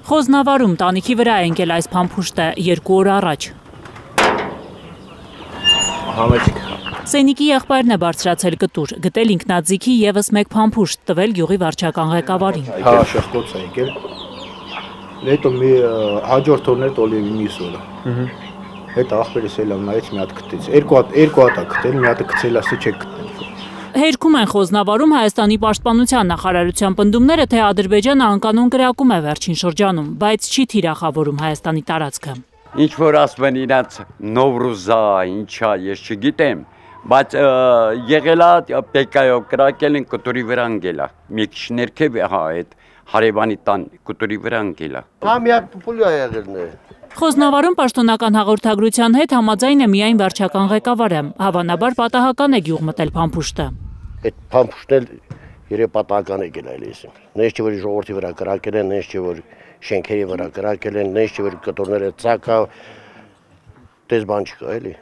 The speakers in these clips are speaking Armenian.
Խոզնավարում տանիքի վրա է ընկել այս փամփուշտը 2 օր առաջ։ Սենիկի եղբայրն է բարձրացել կտուր, գտել ինքնաձիգի ևս մեկ փամփուշտ, տվել գյուղի վարչական ղեկավարին։ Շեղկոց է եկել։ Հետո մի հաջորդ օրն էր Օլիվի մյուս օրը։ Հետո աղբերս էլ նայեց մի հատ գտեց։ Երկու հատ է գտել, մի հատը գցել ասի չեք գտնել։ Հերքում են խոզնավարում Հայաստանի պաշտպանության նախարարության պնդումները, թե Ադրբեջանը անկանոն կրակում է վերջին շրջանում, բայց չի թիրախավորում Հայաստանի տարածքը։ Ինչ որ ասում են իրաց Նովրուզա, ինչա, ես չգիտեմ, բայց եղել է Պեկայով կրակել են կտուրի վրա ընկել է։ Մի քիչ ներքև է այդ հարևանի տան կտուրի վրա ընկել է։ Համյակ փուլյա եղելն է։ Խոզնավարում պաշտոնական հաղորդագրության հետ համաձայն է միայն վարչական ղեկավարը, հավանաբար պատահական է գյուղ մտել փամփուշտը։ Այդ փամփուշտն էլ երբ պատահական է գնալ էսին։ Նես չէ որ ժողովրդի վրա կրակել են, նես չէ որ շենքերի վրա կրակել են, նես չէ որ կտորները ցակա դες բան չկա էլի։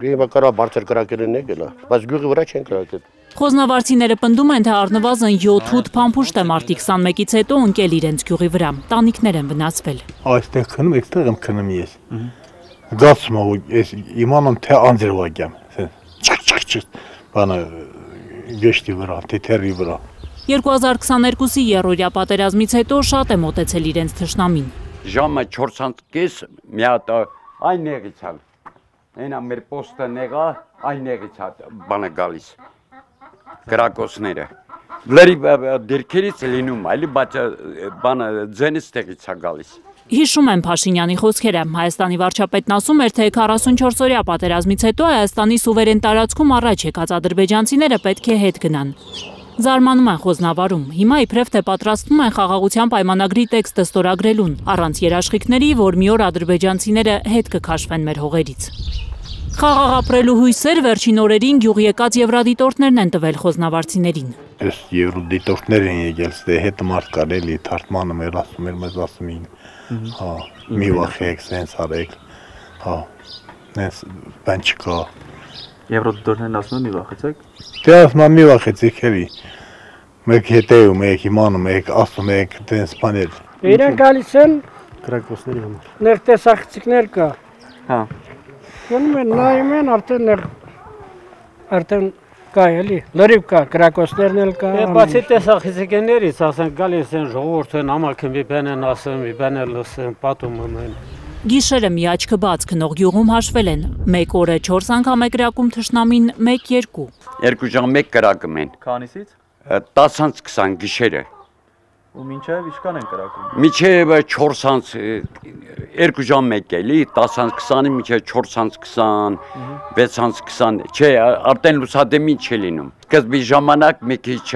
Գյուղի վրա բարձր կրակել են եկել, բայց գյուղի վրա չեն կրակել։ Խոզնավարցիները պնդում են, թե առնվազն 7-8 փամփուշտ է մարտի 21-ից հետո ընկել իրենց գյուղի վրա, տանիքներ են վնասվել։ Այստեղ քնում, այստեղ եմ քնում ես։ Գացում եմ, ես իմանամ թե անձրվագամ, բանը գեշտի վրա, թեթերի վրա։ 2022-ի երրորդյա պատերազմից հետո շատ է մոտեցել իրենց թշնամին։ Ժամը 4:30 մի հատ այն եղից է։ Այնա մեր պոստը նեղա, այն եղից է բանը գալիս։ Կրակոցները։ Լրիվ դիրքերից լինում, այլի բայց բանը ձենից տեղից է գալիս։ Հիշում են Փաշինյանի խոսքերը։ Հայաստանի վարչապետն ասում էր, թե 44-օրյա պատերազմից հետո Հայաստանի սուվերեն տարածքում առաջ եկած ադրբեջանցիները պետք է հետ գնան։ Զարմանում են խոզնավարում։ Հիմա իբրև թե պատրաստվում են խաղաղության պայմանագրի տեքստը ստորագրելուն, առանց երաշխիքների, որ մի օր ադրբեջանցիները հետ կքաշվեն մեր հողերից։ Խաղաղ ապրելու հույսեր վերջին օրերին գյուղ եկած եվրադիտորդներն են տվել խոզնավարցիներին։ Այս եվրադիտորդներ են եկել, ստե հետ մարդ կար էլի, թարգմանը մեր ասում էր, մեզ ասում էին, հա, մի վախեք, սենց արեք, հա, նենց բան չկա։ Եվրադիտորդներն ասում են մի վախեցեք։ Դե ասում են մի վախեցեք էլի, մեկ հետեում եք, իմանում եք, ասում եք, տենց բաներ։ Իրենք գալիս են կրակոցների համար։ ներ տեսախցիկներ կա։ Հա։ Գնում են նայում են արդեն կա էլի, լրիվ կա, կրակոցներն էլ կա։ Բացի տեսախցիկներից, ասենք գալիս են ժողովուրդը նամակը մի բան են ասում, մի բան են լսում, պատումում են։ Գիշերը մի աչքը բաց քնող գյուղում հաշվել են, մեկ օրը 4 անգամ է կրակում թշնամին, 1-2։ 2 ժամ 1 կրակում են։ Քանիսից։ 10:20 գիշերը։ Ու մինչև ինչքան են կրակում։ Մինչև 4:2 ժամ 1 էլի, 10:20-ից մինչև 4:20, 6:20, չէ, արդեն լուսադեմին չի լինում։ Սկզբի ժամանակ մի քիչ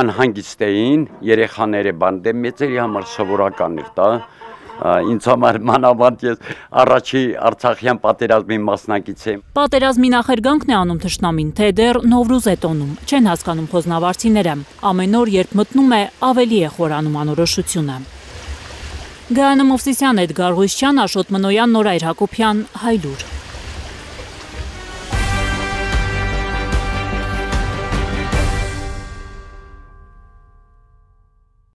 անհանգիստ էին, երեխաները բան դե մեծերի համար սովորական էր դա։ Ինձ համար մանավանդ ես առաջի Արցախյան պատերազմի մասնակից եմ։ Պատերազմի նախերգանքն է անում թշնամին, թե դեռ Նովրուզ է տոնում, չեն հասկանում խոզնավարցիները։ Ամեն օր երբ մտնում է, ավելի է խորանում անորոշությունը։ Գայանե Մովսիսյան, Էդգար Ղուիսչյան, Աշոտ Մնոյան, Նորայր Հակոբյան, Հայլուր։